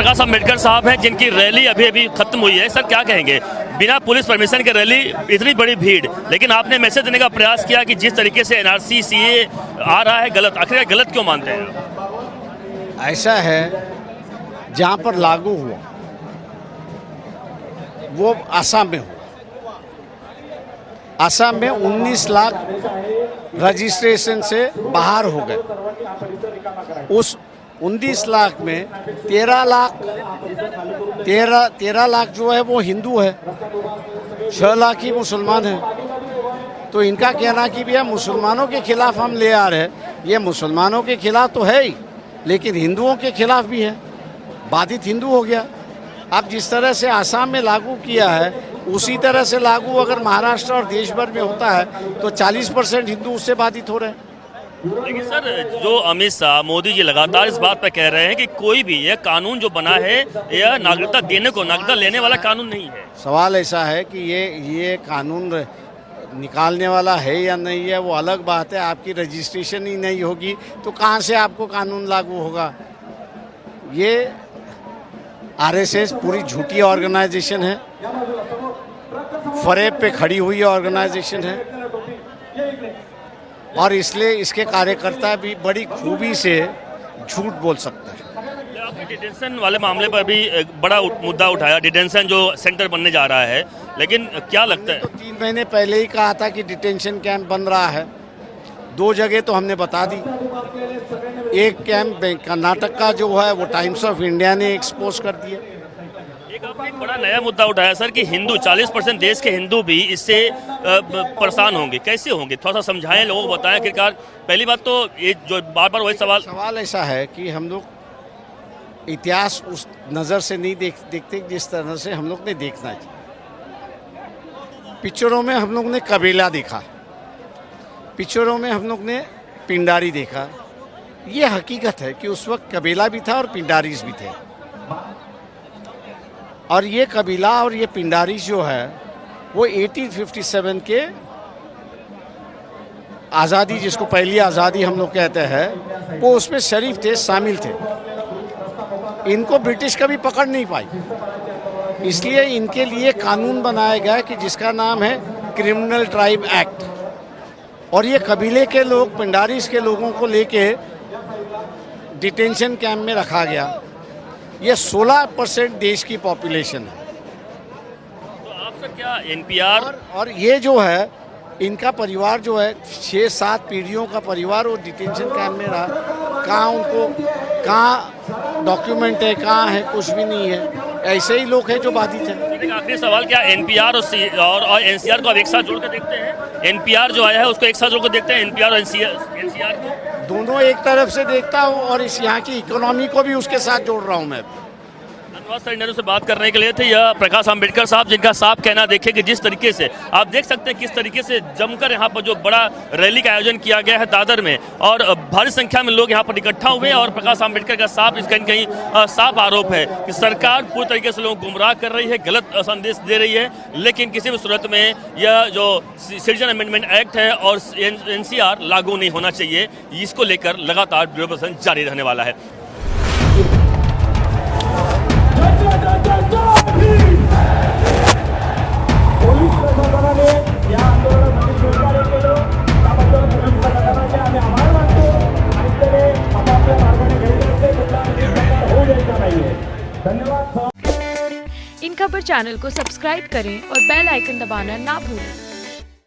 प्रकाश अम्बेडकर साहब हैं जिनकी रैली अभी अभी खत्म हुई है। सर क्या कहेंगे, बिना पुलिस परमिशन के रैली, इतनी बड़ी भीड़, लेकिन आपने मैसेज देने का प्रयास किया कि जिस तरीके से एनआरसी सीए आ रहा है गलत, आखिर गलत क्यों मानते हैं? ऐसा है, जहाँ पर लागू हुआ वो असम में हुआ। असम में 19 लाख रजिस्ट्रेशन से बाहर हो गए। उस 19 लाख में 13 लाख जो है वो हिंदू है, 6 लाख ही मुसलमान है। तो इनका कहना कि भैया मुसलमानों के खिलाफ हम ले आ रहे हैं, ये मुसलमानों के खिलाफ तो है ही, लेकिन हिंदुओं के खिलाफ भी है। बाधित हिंदू हो गया। अब जिस तरह से आसाम में लागू किया है, उसी तरह से लागू अगर महाराष्ट्र और देश भर में होता है तो 40% हिंदू उससे बाधित हो रहे हैं। लेकिन सर, जो अमित शाह, मोदी जी लगातार इस बात पर कह रहे हैं कि कोई भी यह कानून जो बना है यह नागरिकता देने को, नागरिकता लेने वाला कानून नहीं है। सवाल ऐसा है कि ये कानून निकालने वाला है या नहीं है, वो अलग बात है। आपकी रजिस्ट्रेशन ही नहीं होगी तो कहाँ से आपको कानून लागू होगा? ये आरएसएस पूरी झूठी ऑर्गेनाइजेशन है, फरेब पे खड़ी हुई ऑर्गेनाइजेशन है, और इसलिए इसके कार्यकर्ता भी बड़ी खूबी से झूठ बोल सकते हैं। आपने डिटेंशन वाले मामले पर भी एक बड़ा मुद्दा उठाया, डिटेंशन जो सेंटर बनने जा रहा है, लेकिन क्या लगता है? तो 3 महीने पहले ही कहा था कि डिटेंशन कैंप बन रहा है। 2 जगह तो हमने बता दी। एक कैंप कर्नाटक का जो है वो टाइम्स ऑफ इंडिया ने एक्सपोज कर दिया। एक आपने एक बड़ा नया मुद्दा उठाया सर कि हिंदू 40% देश के हिंदू भी इससे परेशान होंगे, कैसे होंगे? थोड़ा सा समझाएं, लोगों को बताएं। आखिरकार पहली बात तो ये जो बार बार वही सवाल ऐसा है कि हम लोग इतिहास उस नज़र से नहीं देखते जिस तरह से हम लोग ने देखना चाहिए। पिक्चरों में हम लोग ने कबीला देखा, पिक्चरों में हम लोग ने पिंडारी देखा। ये हकीकत है कि उस वक्त कबीला भी था और पिंडारीज भी थे, और ये कबीला और ये पिंडारी जो है वो 1857 के आज़ादी, जिसको पहली आज़ादी हम लोग कहते हैं, वो उसमें शरीफ थे, शामिल थे। इनको ब्रिटिश कभी पकड़ नहीं पाई, इसलिए इनके लिए कानून बनाया गया कि जिसका नाम है क्रिमिनल ट्राइब एक्ट। और ये कबीले के लोग, पिंडारीज के लोगों को लेके डिटेंशन कैंप में रखा गया। ये 16% देश की पॉपुलेशन है। तो आपसे क्या एनपीआर और ये जो है इनका परिवार जो है 6-7 पीढ़ियों का परिवार वो डिटेंशन कैंप में रहा। कहाँ डॉक्यूमेंट है, कहाँ है, कुछ भी नहीं है। ऐसे ही लोग हैं जो बाधित हैं। आखिरी सवाल, क्या एनपीआर और एनसीआर को आप एक साथ जोड़ के देखते हैं? एनपीआर जो आया है उसको एक साथ जोड़ के देखते हैं, एनपीआर और एनसीआर को? दोनों एक तरफ से देखता हूँ और इस यहाँ की इकोनॉमी को भी उसके साथ जोड़ रहा हूँ मैं। धन्यवाद सर, इंटरव्यू से बात करने के लिए थे यह प्रकाश अम्बेडकर साहब, जिनका साफ कहना देखे कि जिस तरीके से आप देख सकते हैं किस तरीके से जमकर यहाँ पर जो बड़ा रैली का आयोजन किया गया है दादर में, और भारी संख्या में लोग यहाँ पर इकट्ठा हुए। और प्रकाश अम्बेडकर का साफ इसका कहीं साफ आरोप है कि सरकार पूरी तरीके से लोगों को गुमराह कर रही है, गलत संदेश दे रही है। लेकिन किसी भी सूरत में यह जो सिटीजन अमेंडमेंट एक्ट है और एनसीआर लागू नहीं होना चाहिए, इसको लेकर लगातार विरोध प्रदर्शन जारी रहने वाला है। इन खबर चैनल को सब्सक्राइब करें और बेल आइकन दबाना ना भूलें।